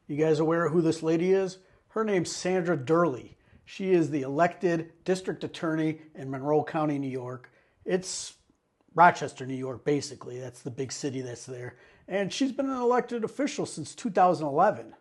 You guys aware of who this lady is? Her name's Sandra Doorley. She is the elected district attorney in Monroe County, New York. It's Rochester, New York, basically. That's the big city that's there. And she's been an elected official since 2011,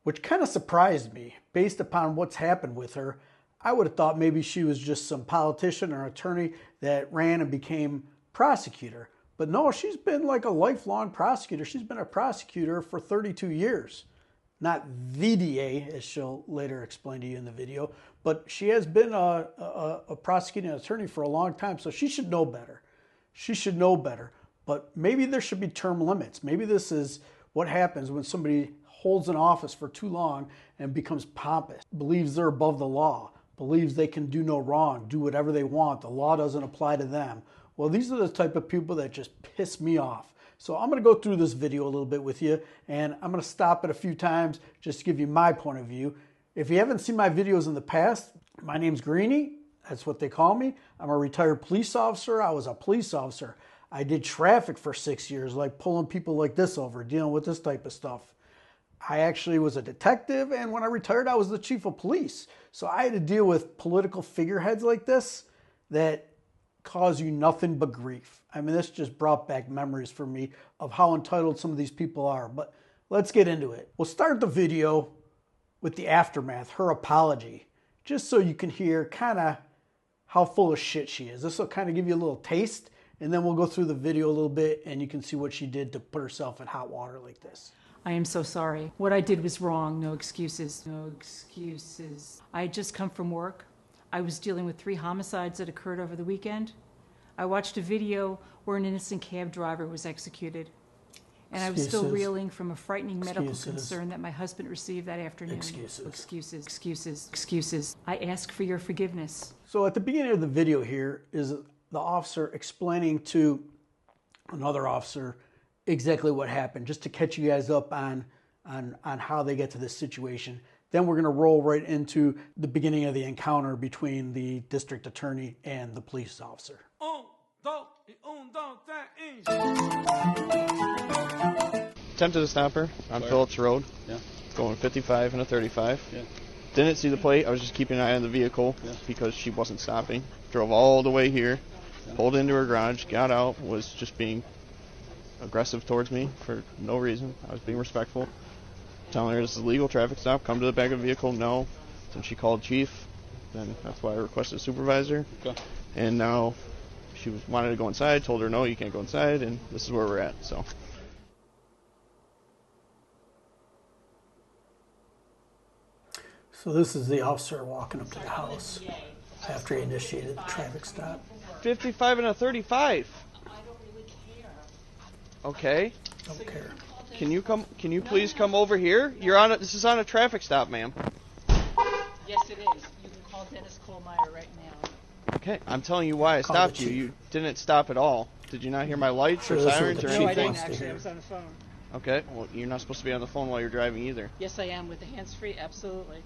which kind of surprised me. Based upon what's happened with her, I would have thought maybe she was just some politician or attorney that ran and became prosecutor. But no, she's been like a lifelong prosecutor. She's been a prosecutor for 32 years. Not the DA, as she'll later explain to you in the video, but she has been a prosecuting attorney for a long time, so she should know better. She should know better. But maybe there should be term limits. Maybe this is what happens when somebody holds an office for too long and becomes pompous, believes they're above the law, believes they can do no wrong, do whatever they want, the law doesn't apply to them. Well, these are the type of people that just piss me off. So I'm going to go through this video a little bit with you, and I'm going to stop it a few times just to give you my point of view. If you haven't seen my videos in the past, my name's Greeny. That's what they call me. I'm a retired police officer. I was a police officer. I did traffic for 6 years, like pulling people like this over, dealing with this type of stuff. I actually was a detective, and when I retired, I was the chief of police. So I had to deal with political figureheads like this that cause you nothing but grief. I mean, this just brought back memories for me of how entitled some of these people are. But let's get into it. We'll start the video with the aftermath, her apology, just so you can hear kind of how full of shit she is. This will kind of give you a little taste, and then we'll go through the video a little bit and you can see what she did to put herself in hot water like this. I am so sorry. What I did was wrong. No excuses. No excuses. I had just come from work. I was dealing with 3 homicides that occurred over the weekend. I watched a video where an innocent cab driver was executed. And I was still reeling from a frightening medical concern that my husband received that afternoon. Excuses. I ask for your forgiveness. So at the beginning of the video here is the officer explaining to another officer exactly what happened, just to catch you guys up on how they get to this situation. Then we're going to roll right into the beginning of the encounter between the district attorney and the police officer. Attempted to stop her on Phillips Road, going 55 and a 35. Didn't see the plate. I was just keeping an eye on the vehicle because she wasn't stopping. Drove all the way here, pulled into her garage, got out, was just being aggressive towards me for no reason. I was being respectful. Telling her this is a legal traffic stop, come to the back of the vehicle, no. Then she called chief, then that's why I requested a supervisor. Okay. And now she wanted to go inside, told her no, you can't go inside, and this is where we're at, so. So this is the officer walking up to the house after he initiated the traffic stop. 55 and a 35. I don't really care. Okay. Don't care. Can you please come over here? This is on a traffic stop, ma'am. Yes, it is. You can call Dennis Kohlmeyer right now. Okay, I'm telling you why I stopped you. You didn't stop at all. Did you not hear my lights or sirens or anything? No, I didn't actually. I was on the phone. Okay, well, you're not supposed to be on the phone while you're driving either. Yes, I am with the hands-free, absolutely.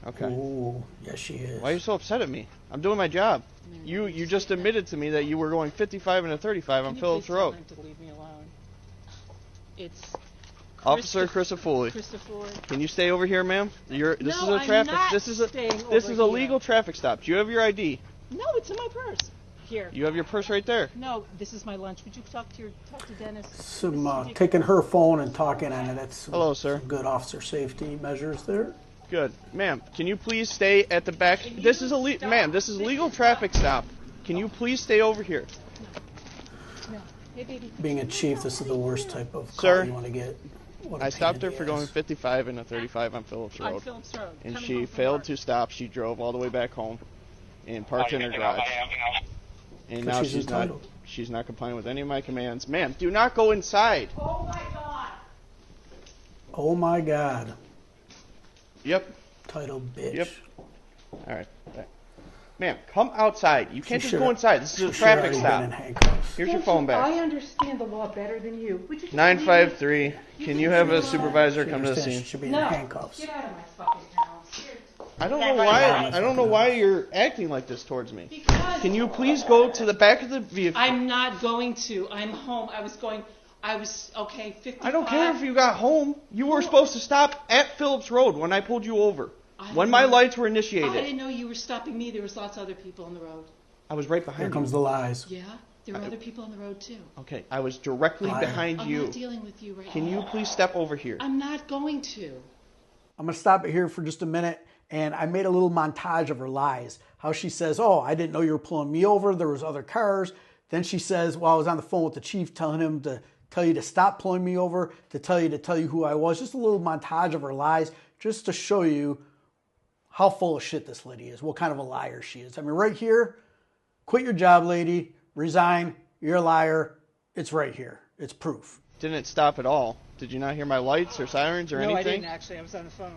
Okay. Ooh, yes, she is. Why are you so upset at me? I'm doing my job. You just admitted to me that you were going 55 and a 35 on Phillips Road. Can you please tell him to leave me alone? It's Officer Christopher. Can you stay over here, ma'am? This is a traffic. This is a legal traffic stop. Do you have your ID? No, it's in my purse. Here. You have your purse right there. No, this is my lunch. Would you talk to Dennis? Taking her phone and talking on it. That's hello, sir. Some good officer safety measures there. Good, ma'am. Can you please stay at the back? This is ma'am. This is legal traffic stop. Can you please stay over here? No. Hey, baby. Being a chief, this is the worst type of call you want to get. I stopped her for going 55 and a 35 on Phillips Road. And she failed to stop. She drove all the way back home and parked in her garage. And now she's not complying with any of my commands. Ma'am, do not go inside. Oh my God. Oh my God. Yep. Title bitch. Yep. All right. Ma'am, come outside. You can't just go inside. This is a traffic stop. Here's your phone back. I understand the law better than you. 953. Can you have a supervisor come to the scene? She should be in handcuffs. Get out of my fucking house. I don't know why you're acting like this towards me. Because can you please go to the back of the vehicle? I'm not going to. I'm home. I was going I was, okay, 55. I don't care if you got home. You were supposed to stop at Phillips Road when I pulled you over. When my lights were initiated. I didn't know you were stopping me. There was lots of other people on the road. I was right behind you. Here comes the lies. Yeah, there were other people on the road too. Okay, I was directly behind you. I'm not dealing with you right now. Can you please step over here? I'm not going to. I'm going to stop it here for just a minute. And I made a little montage of her lies. How she says, oh, I didn't know you were pulling me over. There was other cars. Then she says, well, I was on the phone with the chief telling him to tell you to stop pulling me over, to tell you who I was. Just a little montage of her lies just to show you how full of shit this lady is, what kind of a liar she is. I mean, right here, quit your job, lady, resign, you're a liar. It's right here. It's proof. Didn't stop at all. Did you not hear my lights or sirens or anything? No, I didn't actually. I was on the phone.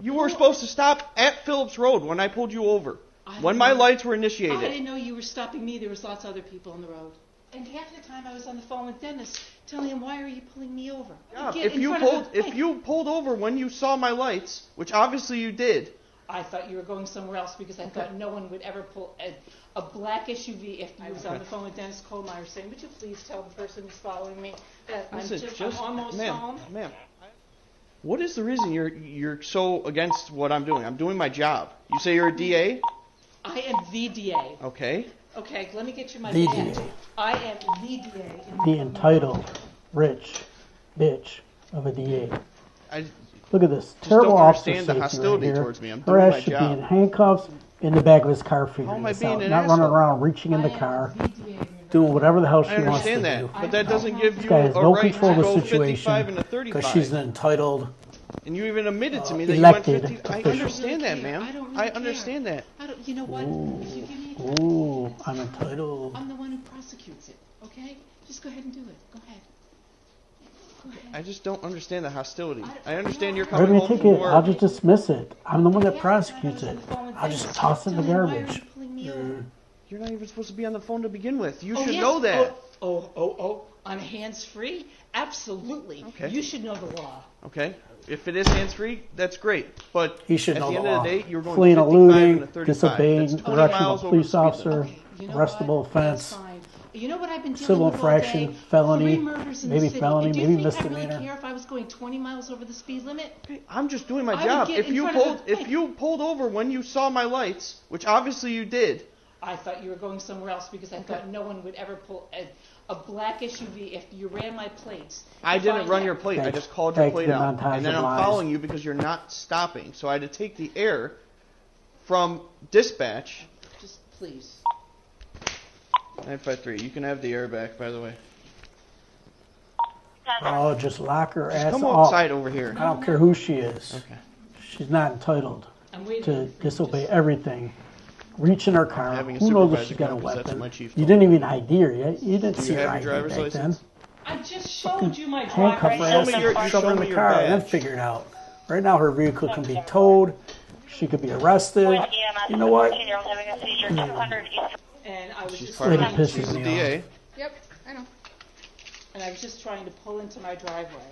You were supposed to stop at Phillips Road when I pulled you over. When my lights were initiated. I didn't know you were stopping me. There was lots of other people on the road. And half the time I was on the phone with Dennis telling him, why are you pulling me over? Yeah, if you pulled over when you saw my lights, which obviously you did. I thought you were going somewhere else because I thought no one would ever pull a black SUV if I was on the phone with Dennis Kohlmeyer saying, would you please tell the person who's following me that I'm almost home? Ma'am, what is the reason you're so against what I'm doing? I'm doing my job. You say you're a DA? I am the DA. Okay. Okay, let me get you my The badge. DA. I am the DA. The entitled, rich bitch of a DA. I Look at this. just Terrible don't officer understand the safety hostility right here. towards me. I'm Her doing my ass should be job. in handcuffs in the back of his car How figuring am I this being out. an Not running asshole? around reaching in the car, I am the DA. doing whatever the hell she I wants to understand do. that, but that doesn't give This you guy has a no right control to of go the 55 and a situation 35. because she's an entitled. And you even admitted to me that elected you went 50. I official. understand that, ma'am. I don't really I care. understand that. You know what? If you give me a Ooh, I'm entitled. I'm the one who prosecutes it, okay? Just go ahead and do it. Go ahead. Go ahead. I just don't understand the hostility. I understand you're Write coming me a home from ticket. work. I'll just dismiss it. I'm the one that prosecutes it. I'll just toss it in the garbage. You're not even supposed to be on the phone to begin with. You should yes. know that. I'm hands-free? Absolutely. Okay. You should know the law. Okay. If it is hands-free, that's great. But He should at know the the end law. of the day, you're going Fleeing, 55 eluding, and a 35. disobeying That's 20 direction of miles a over police the speed officer, limit. Okay, you know arrestable what? offense, That's fine. You know what I've been dealing civil with all infraction, day? felony, 3 murders in the maybe city. felony, And do you maybe think I misdemeanor. really care if I was going 20 miles over the speed limit? Okay, I'm just doing my I would job. get If in you front of pulled, the if thing. you pulled over when you saw my lights, which obviously you did, I thought you were going somewhere else because I thought no one would ever pull a black SUV if you ran my plates. I didn't run your plate. I just called your Back to plate the out, montage and then of I'm lies. following you because you're not stopping. So I had to take the air from dispatch. Just please. 953. You can have the air back, by the way. Oh, just lock her ass Come up. outside over here. I don't care who she is. Okay. She's not entitled I'm waiting to for you. disobey everything. Reach in her car. having a Who knows if supervisor she's got a come, 'cause that's what weapon? my chief You told didn't even ID her yet. You didn't Do see you her have ID your driver's back license? then. I just showed you my Handcuff her driver's ass me and your- shove her in show the me your car and then badge. figure it out. Right now her vehicle can be towed. She could be arrested. You know what? And I was She's just part of Lady it. pisses She's the me DA. Yep, I know. And I was just trying to pull into my driveway.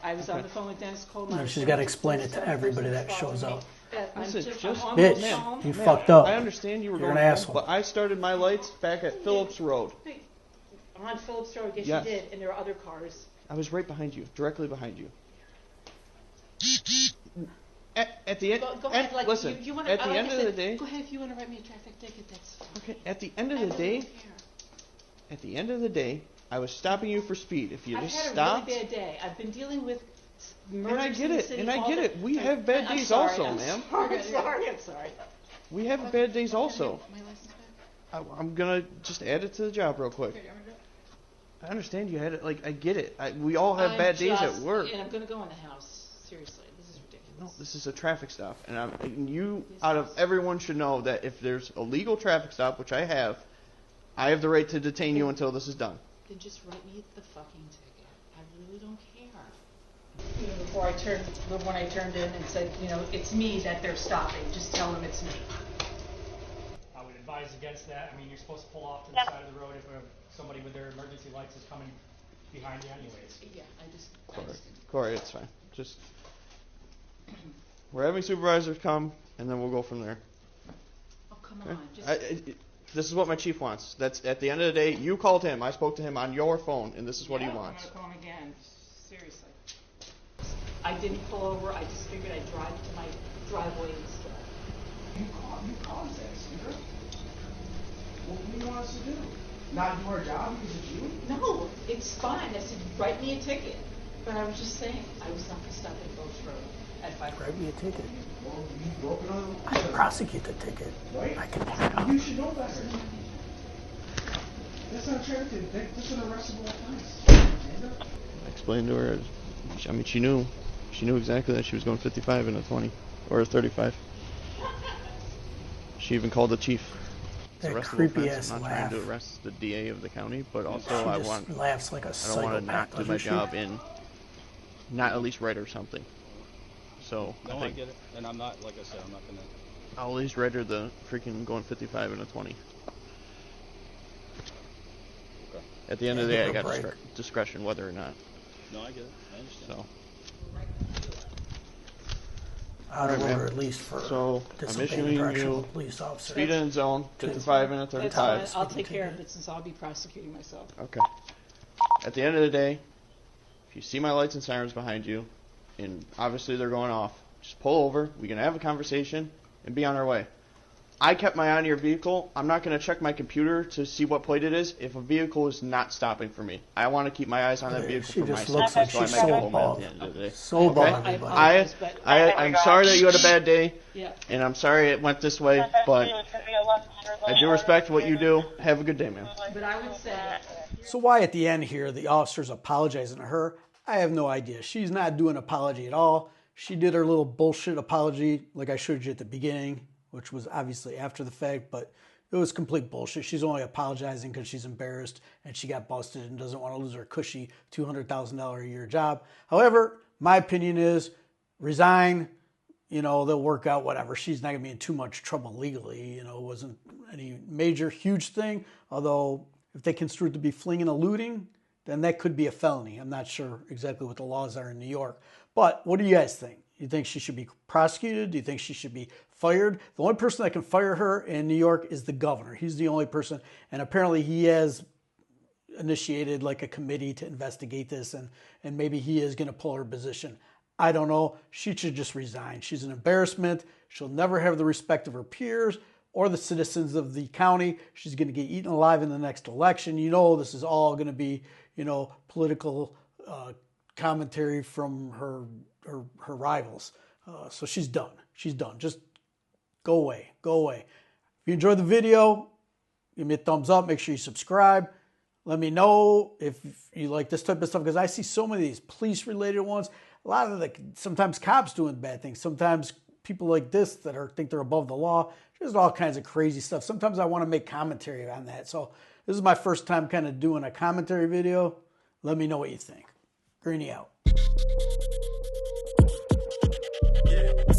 I was on the phone with Dennis Kohlmeyer. She's got to explain it to everybody that shows up. Listen, just- Bitch, Ma'am, you fucked up. I understand you were You're going an home, asshole. but I started my lights back at Phillips Road. On Phillips Road, yes, Yes. you did, and there were other cars. I was right behind you, directly behind you. At the end, Go ahead, like, listen. you want to. At the end of the day, Go ahead if you want to write me a traffic ticket. That's fine. okay. At the end of I the really day, don't care. at the end of the day, I was stopping you for speed. If you I've just had a stopped, really bad day. I've been dealing with murders and I in get the it, city and I all get the- it. We have bad I'm days sorry, also, I'm ma'am. Sorry, I'm sorry. I'm sorry. We have bad days also. My license back? I'm gonna just add it to the job real quick. Okay, I'm gonna- I understand you had it. Like I get it. We all have bad days at work. And I'm going to go in the house. Seriously, this is ridiculous. No, this is a traffic stop, and you, out of everyone, should know that if there's a legal traffic stop, which I have the right to detain you until this is done. Then just write me the fucking ticket. I really don't care. You know, when I turned in and said, you know, it's me that they're stopping. Just tell them it's me. I would advise against that. I mean, you're supposed to pull off to the side of the road if somebody with their emergency lights is coming behind you anyways. Yeah, I just didn't. Corey, it's fine. Just we're having supervisors come, and then we'll go from there. Oh, come Okay? on. Just, This is what my chief wants. That's at the end of the day. You called him. I spoke to him on your phone, and this is what he wants. I'm gonna call him again. Seriously. I didn't pull over. I just figured I'd drive to my driveway instead. You caused that, Sandra. What do you want us to do? Not do our job because it's you? No, it's fine. I said, write me a ticket. But I was just saying, I was not going to stop at Ghost Road at 5. Write me a ticket. Well, you broke it on. I can prosecute the ticket. Right? I can pick it up. You should know better. That's not attractive. That's an arrestable offense. Sandra? I explained to her. I mean, she knew exactly that she was going 55 in a 20 or a 35. She even called the chief. That creepy ass I'm not laugh. trying to arrest the DA of the county, but also She I just laughs like a I don't want to not do my psychopath, job and not at least write her something. So No, I I think get it. And I'm not, like I said, I'm not going to... I'll at least write her the freaking going 55 in a 20. Okay. At the end of the day, I got break. discretion whether or not. No, I get it. I understand. So. Out of Alright, order, man. at least for So, I'm disobeying issuing direction of you a police officer. Speed in zone, 55 and a That's 35. fine. I'll take care of it since I'll be prosecuting myself. Okay. At the end of the day, if you see my lights and sirens behind you, and obviously they're going off, just pull over. We can have a conversation and be on our way. I kept my eye on your vehicle. I'm not going to check my computer to see what plate it is if a vehicle is not stopping for me. I want to keep my eyes on that vehicle She for just myself. looks like So I she's make a so home at bald. the end of the day. So bald, Okay? I everybody. apologize, but I'm sorry that you had a bad day, yeah. and I'm sorry it went this way, but I do respect what you do. Have a good day, man. But I would say, So why at the end here the officer's apologizing to her? I have no idea. She's not doing an apology at all. She did her little bullshit apology like I showed you at the beginning, which was obviously after the fact, but it was complete bullshit. She's only apologizing because she's embarrassed and she got busted and doesn't want to lose her cushy $200,000 a year job. However, my opinion is resign. You know, they'll work out whatever. She's not going to be in too much trouble legally. You know, it wasn't any major, huge thing. Although, if they construe it to be fleeing and eluding, then that could be a felony. I'm not sure exactly what the laws are in New York. But what do you guys think? You think she should be prosecuted? Do you think she should be fired? The only person that can fire her in New York is the governor. He's the only person. And apparently he has initiated like a committee to investigate this, and maybe he is going to pull her position. I don't know. She should just resign. She's an embarrassment. She'll never have the respect of her peers or the citizens of the county. She's going to get eaten alive in the next election. You know, this is all going to be, you know, political commentary from her rivals. So she's done. She's done. Just go away. Go away. If you enjoyed the video, give me a thumbs up. Make sure you subscribe. Let me know if you like this type of stuff, because I see so many of these police-related ones. A lot of sometimes cops doing bad things. Sometimes people like this that think they're above the law. There's all kinds of crazy stuff. Sometimes I want to make commentary on that. So this is my first time kind of doing a commentary video. Let me know what you think. Greeny out. Yeah.